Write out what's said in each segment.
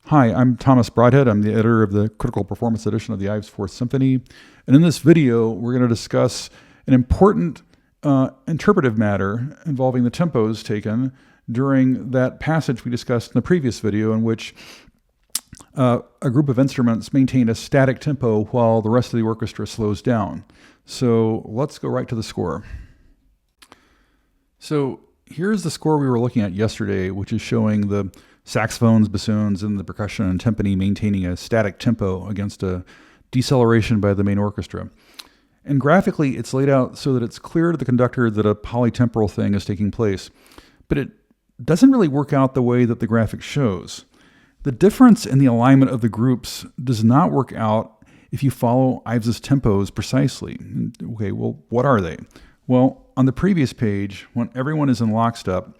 Hi, I'm Thomas Broadhead. I'm the editor of the Critical Performance edition of the Ives Fourth Symphony. And in this video, we're going to discuss an important interpretive matter involving the tempos taken during that passage we discussed in the previous video, in which a group of instruments maintain a static tempo while the rest of the orchestra slows down. So let's go right to the score. So here's the score we were looking at yesterday, which is showing the saxophones, bassoons, and the percussion and timpani maintaining a static tempo against a deceleration by the main orchestra. And graphically, it's laid out so that it's clear to the conductor that a polytemporal thing is taking place, but it doesn't really work out the way that the graphic shows. The difference in the alignment of the groups does not work out if you follow Ives's tempos precisely. Okay, well, what are they? Well, on the previous page, when everyone is in lockstep,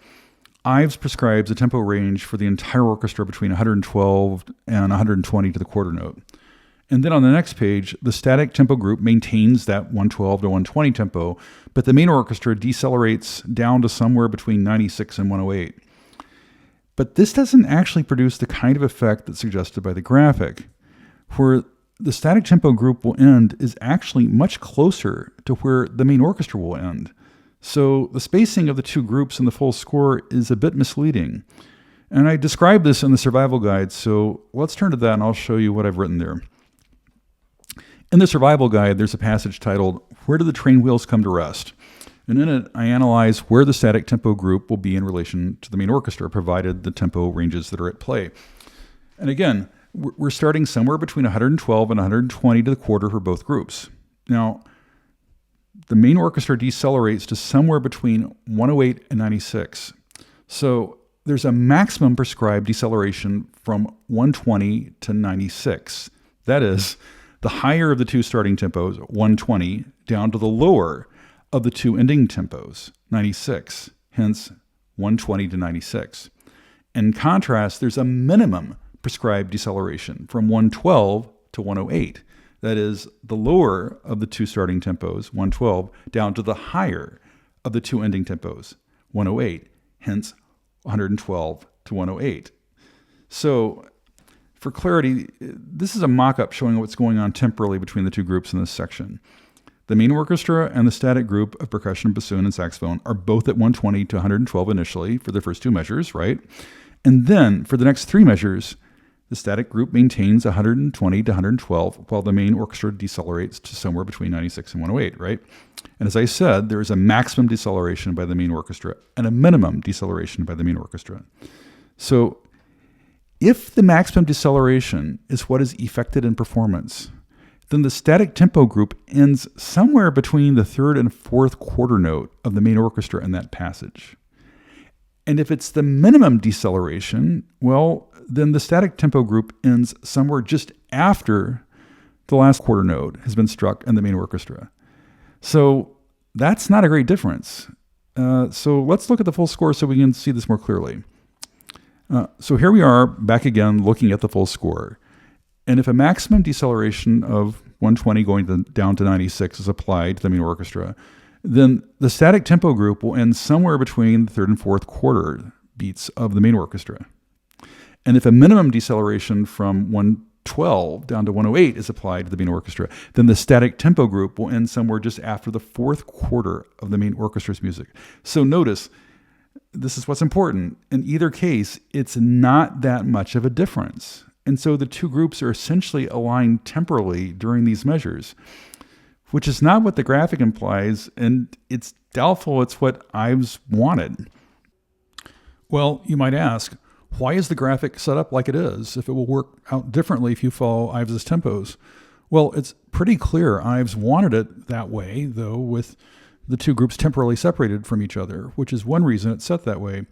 Ives prescribes a tempo range for the entire orchestra between 112 and 120 to the quarter note. And then on the next page, the static tempo group maintains that 112 to 120 tempo, but the main orchestra decelerates down to somewhere between 96 and 108. But this doesn't actually produce the kind of effect that's suggested by the graphic. Where the static tempo group will end is actually much closer to where the main orchestra will end. So the spacing of the two groups in the full score is a bit misleading. And I described this in the survival guide, so let's turn to that and I'll show you what I've written there. In the survival guide, there's a passage titled, "Where do the train wheels come to rest?" And in it, I analyze where the static tempo group will be in relation to the main orchestra, provided the tempo ranges that are at play. And again, we're starting somewhere between 112 and 120 to the quarter for both groups. Now, the main orchestra decelerates to somewhere between 108 and 96. So there's a maximum prescribed deceleration from 120 to 96. That is, the higher of the two starting tempos, 120, down to the lower of the two ending tempos, 96, hence 120 to 96. In contrast, there's a minimum prescribed deceleration from 112 to 108. That is, the lower of the two starting tempos, 112, down to the higher of the two ending tempos, 108, hence 112 to 108. So, for clarity, this is a mock-up showing what's going on temporally between the two groups in this section. The main orchestra and the static group of percussion, bassoon, and saxophone are both at 120 to 112 initially for the first two measures, right? And then, for the next three measures, the static group maintains 120 to 112, while the main orchestra decelerates to somewhere between 96 and 108, right? And as I said, there is a maximum deceleration by the main orchestra and a minimum deceleration by the main orchestra. So, if the maximum deceleration is what is effected in performance, then the static tempo group ends somewhere between the third and fourth quarter note of the main orchestra in that passage. And if it's the minimum deceleration, well, then the static tempo group ends somewhere just after the last quarter note has been struck in the main orchestra. So that's not a great difference. So let's look at the full score so we can see this more clearly. So here we are back again looking at the full score. And if a maximum deceleration of 120 going down to 96 is applied to the main orchestra, then the static tempo group will end somewhere between the third and fourth quarter beats of the main orchestra. And if a minimum deceleration from 112 down to 108 is applied to the main orchestra, then the static tempo group will end somewhere just after the fourth quarter of the main orchestra's music. So notice, this is what's important. In either case, it's not that much of a difference. And so the two groups are essentially aligned temporally during these measures, which is not what the graphic implies, and it's doubtful it's what Ives wanted. Well, you might ask, why is the graphic set up like it is if it will work out differently if you follow Ives's tempos? Well, it's pretty clear Ives wanted it that way, though, with the two groups temporarily separated from each other, which is one reason it's set that way.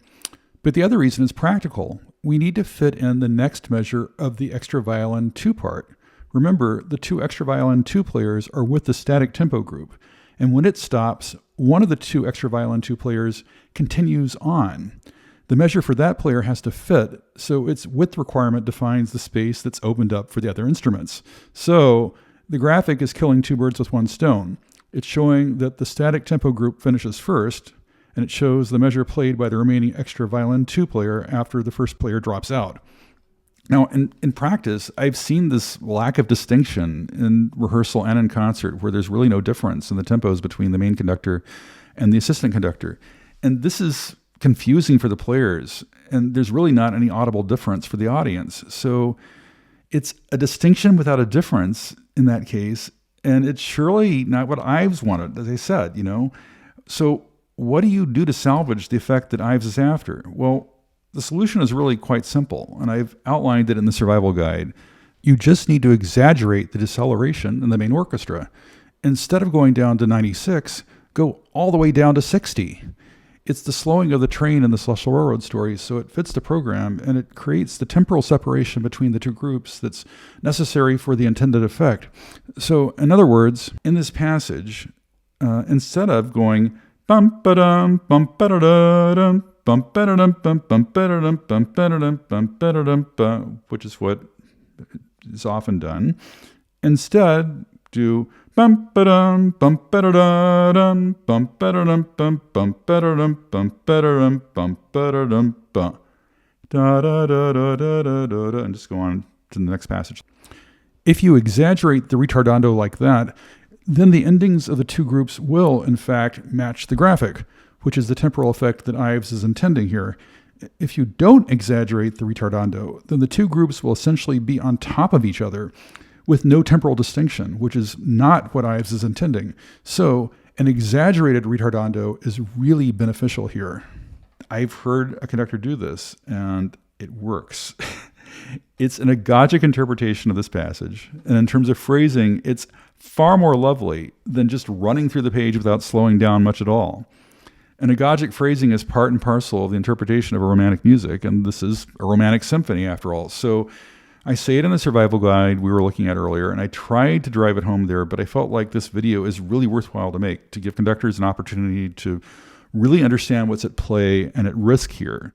But the other reason is practical. We need to fit in the next measure of the extra violin 2 part. Remember, the two extra violin 2 players are with the static tempo group, and when it stops, one of the two extra violin 2 players continues on. The measure for that player has to fit, so its width requirement defines the space that's opened up for the other instruments. So the graphic is killing two birds with one stone. It's showing that the static tempo group finishes first, and it shows the measure played by the remaining extra violin 2 player after the first player drops out. Now, in practice, I've seen this lack of distinction in rehearsal and in concert, where there's really no difference in the tempos between the main conductor and the assistant conductor. And this is confusing for the players, and there's really not any audible difference for the audience. So it's a distinction without a difference in that case, and it's surely not what Ives wanted, as I said, So what do you do to salvage the effect that Ives is after? Well, the solution is really quite simple, and I've outlined it in the survival guide. You just need to exaggerate the deceleration in the main orchestra. Instead of going down to 96, go all the way down to 60. It's the slowing of the train in the Celestial Railroad story, so it fits the program, and it creates the temporal separation between the two groups that's necessary for the intended effect. So, in other words, in this passage, instead of going bum-ba-dum, bum-ba-da-da-dum, bum-ba-da-dum, bum-ba-da-dum, bum-ba-da-dum, bum-ba-da-dum, which is what is often done, instead do bum-ba-dum, bum-ba-da-da-dum, bum-ba-da-dum, bum-ba-da-dum, bum-ba-da-dum, bum-ba-da-dum, bum, da-da-da-da-da-da-da, and just go on to the next passage. If you exaggerate the ritardando like that, then the endings of the two groups will, in fact, match the graphic, which is the temporal effect that Ives is intending here. If you don't exaggerate the ritardando, then the two groups will essentially be on top of each other with no temporal distinction, which is not what Ives is intending. So an exaggerated ritardando is really beneficial here. I've heard a conductor do this, and it works. It's an agogic interpretation of this passage, and in terms of phrasing, it's far more lovely than just running through the page without slowing down much at all. An agogic phrasing is part and parcel of the interpretation of a romantic music, and this is a romantic symphony after all. So I say it in the survival guide we were looking at earlier, and I tried to drive it home there, but I felt like this video is really worthwhile to make, to give conductors an opportunity to really understand what's at play and at risk here.